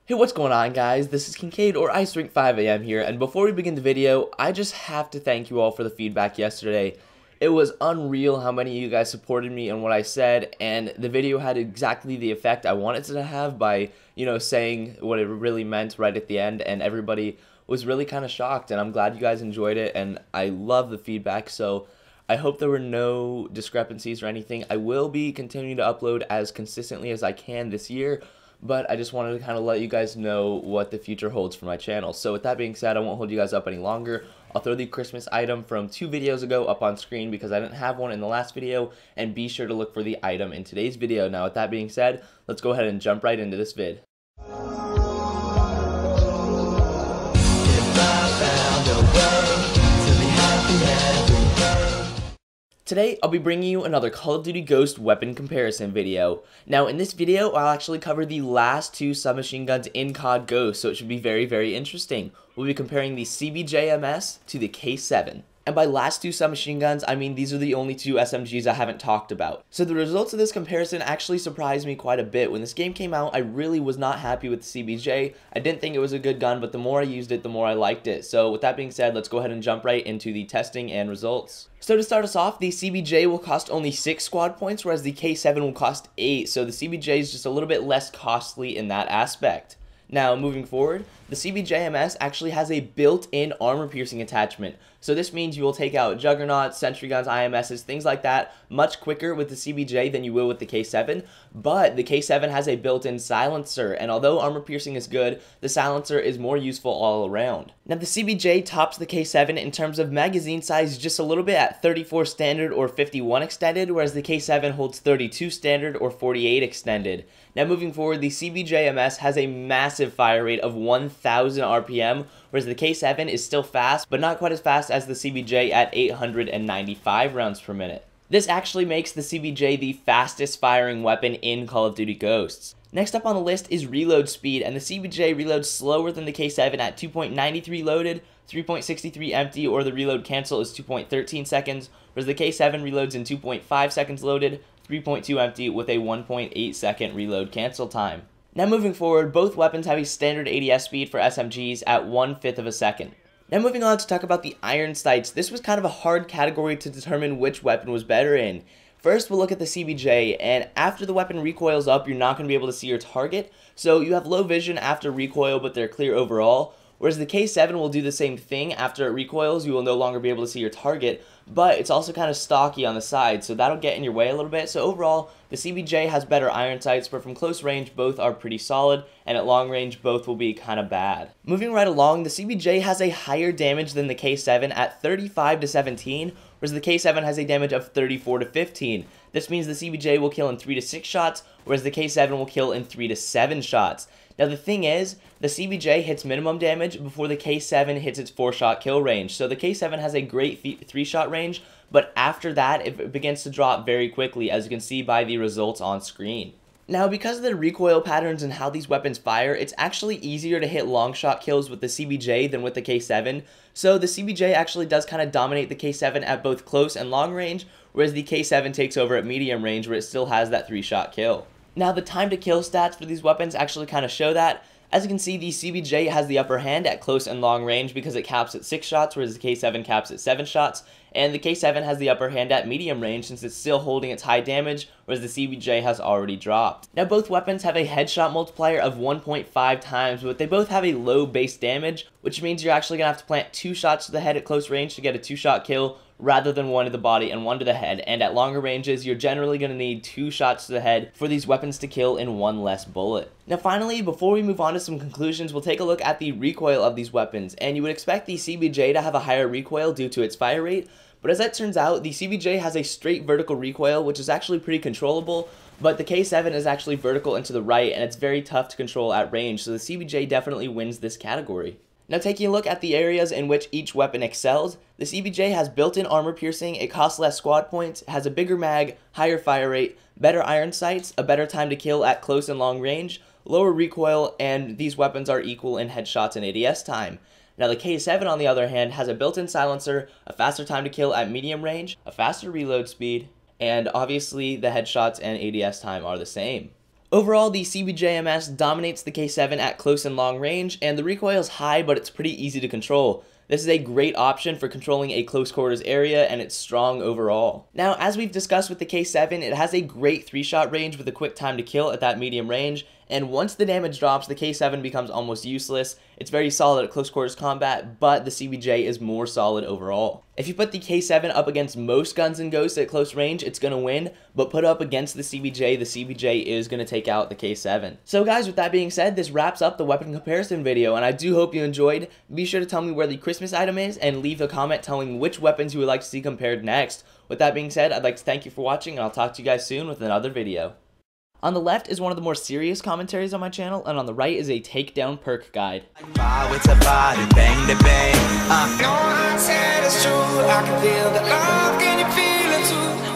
Hey, what's going on, guys? This is Kincaid or Ice Rink 5am here, and before we begin the video, I just have to thank you all for the feedback yesterday. It was unreal how many of you guys supported me and what I said, and the video had exactly the effect I wanted it to have by, saying what it really meant right at the end, and everybody was really kind of shocked, and I'm glad you guys enjoyed it, and I love the feedback, so I hope there were no discrepancies or anything. I will be continuing to upload as consistently as I can this year, but I just wanted to kind of let you guys know what the future holds for my channel. So with that being said, I won't hold you guys up any longer. I'll throw the Christmas item from 2 videos ago up on screen because I didn't have one in the last video, and be sure to look for the item in today's video. Now with that being said, let's go ahead and jump right into this vid. Today, I'll be bringing you another Call of Duty Ghost weapon comparison video. Now, in this video, I'll actually cover the last 2 submachine guns in CoD Ghosts, so it should be very, very interesting. We'll be comparing the CBJ-MS to the K7. And by last 2 submachine guns, I mean these are the only 2 SMGs I haven't talked about. So the results of this comparison actually surprised me quite a bit. When this game came out, I really was not happy with the CBJ. I didn't think it was a good gun, but the more I used it, the more I liked it. So with that being said, let's go ahead and jump right into the testing and results. So to start us off, the CBJ will cost only 6 squad points, whereas the K7 will cost 8. So the CBJ is just a little bit less costly in that aspect. Now, moving forward, the CBJ-MS actually has a built-in armor-piercing attachment. So this means you will take out Juggernauts, Sentry Guns, IMSs, things like that much quicker with the CBJ than you will with the K7. But the K7 has a built-in silencer, and although armor-piercing is good, the silencer is more useful all around. Now, the CBJ tops the K7 in terms of magazine size just a little bit at 34 standard or 51 extended, whereas the K7 holds 32 standard or 48 extended. Now, moving forward, the CBJ-MS has a massive fire rate of 1,000 RPM, whereas the K7 is still fast, but not quite as fast as the CBJ at 895 rounds per minute. This actually makes the CBJ the fastest firing weapon in Call of Duty Ghosts. Next up on the list is reload speed, and the CBJ reloads slower than the K7 at 2.93 loaded, 3.63 empty, or the reload cancel is 2.13 seconds, whereas the K7 reloads in 2.5 seconds loaded, 3.2 empty, with a 1.8 second reload cancel time. Now moving forward, both weapons have a standard ADS speed for SMGs at 1/5 of a second. Now moving on to talk about the iron sights, this was kind of a hard category to determine which weapon was better in. First, we'll look at the CBJ, and after the weapon recoils up, you're not going to be able to see your target, so you have low vision after recoil, but they're clear overall. Whereas the K7 will do the same thing. After it recoils, you will no longer be able to see your target, but it's also kind of stocky on the side, so that'll get in your way a little bit. So overall, the CBJ has better iron sights, but from close range, both are pretty solid, and at long range, both will be kind of bad. Moving right along, the CBJ has a higher damage than the K7 at 35 to 17, whereas the K7 has a damage of 34 to 15. This means the CBJ will kill in 3 to 6 shots, whereas the K7 will kill in 3 to 7 shots. Now the thing is, the CBJ hits minimum damage before the K7 hits its 4-shot kill range. So the K7 has a great 3-shot range, but after that it begins to drop very quickly, as you can see by the results on screen. Now, because of the recoil patterns and how these weapons fire, it's actually easier to hit long shot kills with the CBJ than with the K7. So the CBJ actually does kind of dominate the K7 at both close and long range, whereas the K7 takes over at medium range where it still has that 3-shot kill. Now, the time to kill stats for these weapons actually kind of show that. As you can see, the CBJ has the upper hand at close and long range because it caps at 6 shots, whereas the K7 caps at 7 shots. And the K7 has the upper hand at medium range since it's still holding its high damage, whereas the CBJ has already dropped. Now, both weapons have a headshot multiplier of 1.5 times, but they both have a low base damage, which means you're actually going to have to plant 2 shots to the head at close range to get a 2-shot kill, rather than 1 to the body and 1 to the head, and at longer ranges, you're generally going to need 2 shots to the head for these weapons to kill in 1 less bullet. Now finally, before we move on to some conclusions, we'll take a look at the recoil of these weapons, and you would expect the CBJ to have a higher recoil due to its fire rate, but as that turns out, the CBJ has a straight vertical recoil, which is actually pretty controllable, but the K7 is actually vertical and to the right, and it's very tough to control at range, so the CBJ definitely wins this category. Now taking a look at the areas in which each weapon excels, the CBJ has built-in armor piercing, it costs less squad points, has a bigger mag, higher fire rate, better iron sights, a better time to kill at close and long range, lower recoil, and these weapons are equal in headshots and ADS time. Now the K7 on the other hand has a built-in silencer, a faster time to kill at medium range, a faster reload speed, and obviously the headshots and ADS time are the same. Overall, the CBJ-MS dominates the K7 at close and long range, and the recoil is high, but it's pretty easy to control. This is a great option for controlling a close quarters area, and it's strong overall. Now, as we've discussed with the K7, it has a great 3-shot range with a quick time to kill at that medium range, and once the damage drops, the K7 becomes almost useless. It's very solid at close quarters combat, but the CBJ is more solid overall. If you put the K7 up against most guns and ghosts at close range, it's going to win, but put up against the CBJ is going to take out the K7. So guys, with that being said, this wraps up the weapon comparison video, and I do hope you enjoyed. Be sure to tell me where the Christmas item is, and leave a comment telling me which weapons you would like to see compared next. With that being said, I'd like to thank you for watching, and I'll talk to you guys soon with another video. On the left is one of the more serious commentaries on my channel, and on the right is a takedown perk guide. I can feel the love, can you feel it too?